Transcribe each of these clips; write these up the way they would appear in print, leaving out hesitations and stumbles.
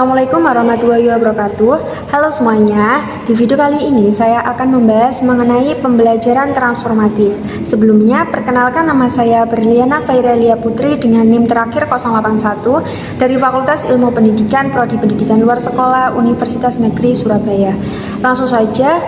Assalamualaikum warahmatullahi wabarakatuh. Halo semuanya, di video kali ini saya akan membahas mengenai pembelajaran transformatif. Sebelumnya, perkenalkan nama saya Berliana Fairelia Putri dengan NIM terakhir 081 dari Fakultas Ilmu Pendidikan Prodi Pendidikan Luar Sekolah Universitas Negeri Surabaya. Langsung saja,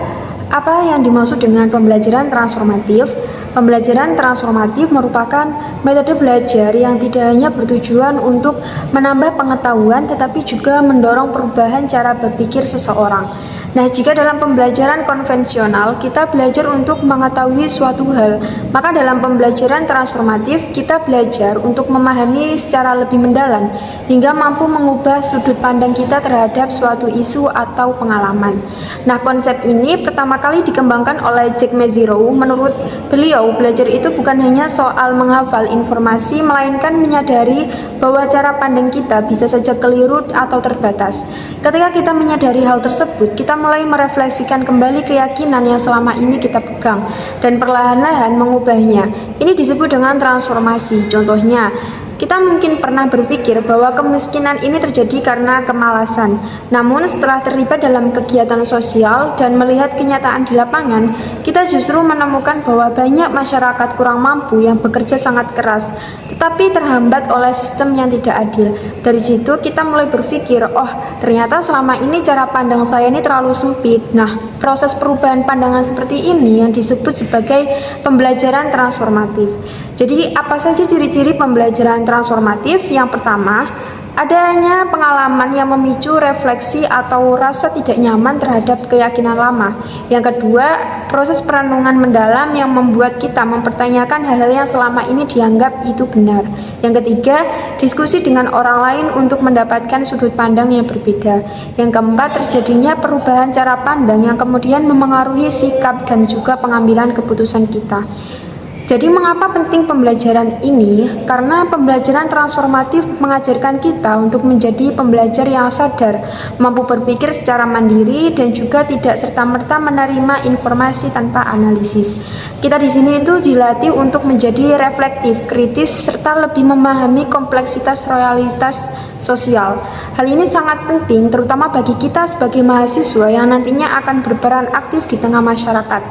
apa yang dimaksud dengan pembelajaran transformatif? Pembelajaran transformatif merupakan metode belajar yang tidak hanya bertujuan untuk menambah pengetahuan tetapi juga mendorong perubahan cara berpikir seseorang. Nah, jika dalam pembelajaran konvensional kita belajar untuk mengetahui suatu hal, maka dalam pembelajaran transformatif kita belajar untuk memahami secara lebih mendalam hingga mampu mengubah sudut pandang kita terhadap suatu isu atau pengalaman. Nah, konsep ini pertama kali dikembangkan oleh Jack Mezirow. Menurut beliau, belajar itu bukan hanya soal menghafal informasi, melainkan menyadari bahwa cara pandang kita bisa saja keliru atau terbatas. Ketika kita menyadari hal tersebut, kita mulai merefleksikan kembali keyakinan yang selama ini kita pegang dan perlahan-lahan mengubahnya. Ini disebut dengan transformasi. Contohnya, kita mungkin pernah berpikir bahwa kemiskinan ini terjadi karena kemalasan. Namun setelah terlibat dalam kegiatan sosial dan melihat kenyataan di lapangan, kita justru menemukan bahwa banyak masyarakat kurang mampu yang bekerja sangat keras, tetapi terhambat oleh sistem yang tidak adil. Dari situ kita mulai berpikir, oh ternyata selama ini cara pandang saya ini terlalu sempit. Nah, proses perubahan pandangan seperti ini yang disebut sebagai pembelajaran transformatif. Jadi apa saja ciri-ciri pembelajaran transformatif? Yang pertama, adanya pengalaman yang memicu refleksi atau rasa tidak nyaman terhadap keyakinan lama. Yang kedua, proses perenungan mendalam yang membuat kita mempertanyakan hal-hal yang selama ini dianggap itu benar. Yang ketiga, diskusi dengan orang lain untuk mendapatkan sudut pandang yang berbeda. Yang keempat, terjadinya perubahan cara pandang yang kemudian memengaruhi sikap dan juga pengambilan keputusan kita. Jadi mengapa penting pembelajaran ini? Karena pembelajaran transformatif mengajarkan kita untuk menjadi pembelajar yang sadar, mampu berpikir secara mandiri dan juga tidak serta-merta menerima informasi tanpa analisis. Kita di sini itu dilatih untuk menjadi reflektif, kritis serta lebih memahami kompleksitas realitas sosial. Hal ini sangat penting terutama bagi kita sebagai mahasiswa yang nantinya akan berperan aktif di tengah masyarakat.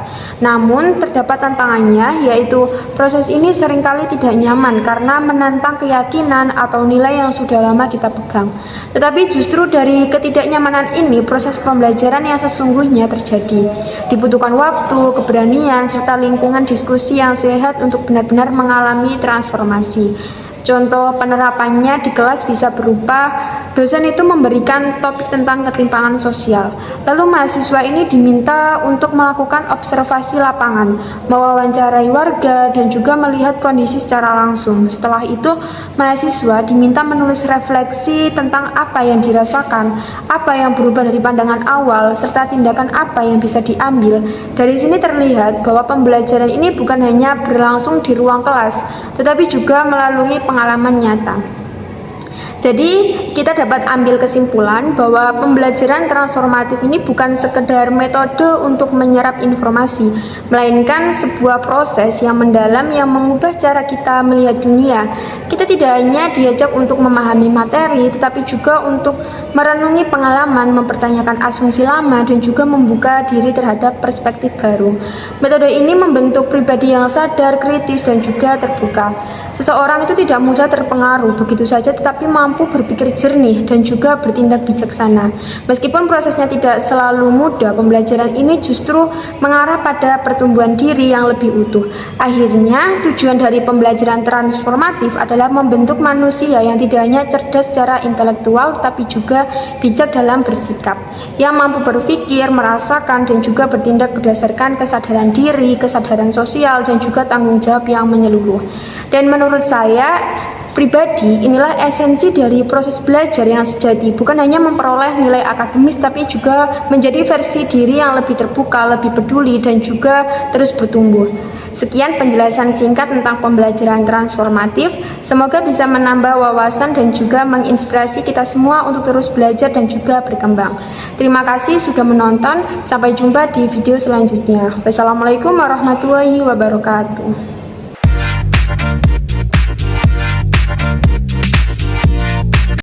Namun terdapat tantangannya, yaitu proses ini seringkali tidak nyaman karena menantang keyakinan atau nilai yang sudah lama kita pegang. Tetapi justru dari ketidaknyamanan ini proses pembelajaran yang sesungguhnya terjadi. Dibutuhkan waktu, keberanian, serta lingkungan diskusi yang sehat untuk benar-benar mengalami transformasi. Contoh penerapannya di kelas bisa berupa dosen itu memberikan topik tentang ketimpangan sosial. Lalu mahasiswa ini diminta untuk melakukan observasi lapangan, mewawancarai warga dan juga melihat kondisi secara langsung. Setelah itu, mahasiswa diminta menulis refleksi tentang apa yang dirasakan, apa yang berubah dari pandangan awal, serta tindakan apa yang bisa diambil. Dari sini terlihat bahwa pembelajaran ini bukan hanya berlangsung di ruang kelas, tetapi juga melalui pengalaman nyata. Jadi kita dapat ambil kesimpulan bahwa pembelajaran transformatif ini bukan sekedar metode untuk menyerap informasi, melainkan sebuah proses yang mendalam yang mengubah cara kita melihat dunia. Kita tidak hanya diajak untuk memahami materi, tetapi juga untuk merenungi pengalaman, mempertanyakan asumsi lama, dan juga membuka diri terhadap perspektif baru. Metode ini membentuk pribadi yang sadar, kritis, dan juga terbuka. Seseorang itu tidak mudah terpengaruh begitu saja, tetapi mampu berpikir jernih dan juga bertindak bijaksana. Meskipun prosesnya tidak selalu mudah, pembelajaran ini justru mengarah pada pertumbuhan diri yang lebih utuh. Akhirnya, tujuan dari pembelajaran transformatif adalah membentuk manusia yang tidak hanya cerdas secara intelektual, tapi juga bijak dalam bersikap, yang mampu berpikir, merasakan, dan juga bertindak berdasarkan kesadaran diri, kesadaran sosial, dan juga tanggung jawab yang menyeluruh. Dan menurut saya pribadi, inilah esensi dari proses belajar yang sejati, bukan hanya memperoleh nilai akademis, tapi juga menjadi versi diri yang lebih terbuka, lebih peduli, dan juga terus bertumbuh. Sekian penjelasan singkat tentang pembelajaran transformatif. Semoga bisa menambah wawasan dan juga menginspirasi kita semua untuk terus belajar dan juga berkembang. Terima kasih sudah menonton. Sampai jumpa di video selanjutnya. Wassalamualaikum warahmatullahi wabarakatuh.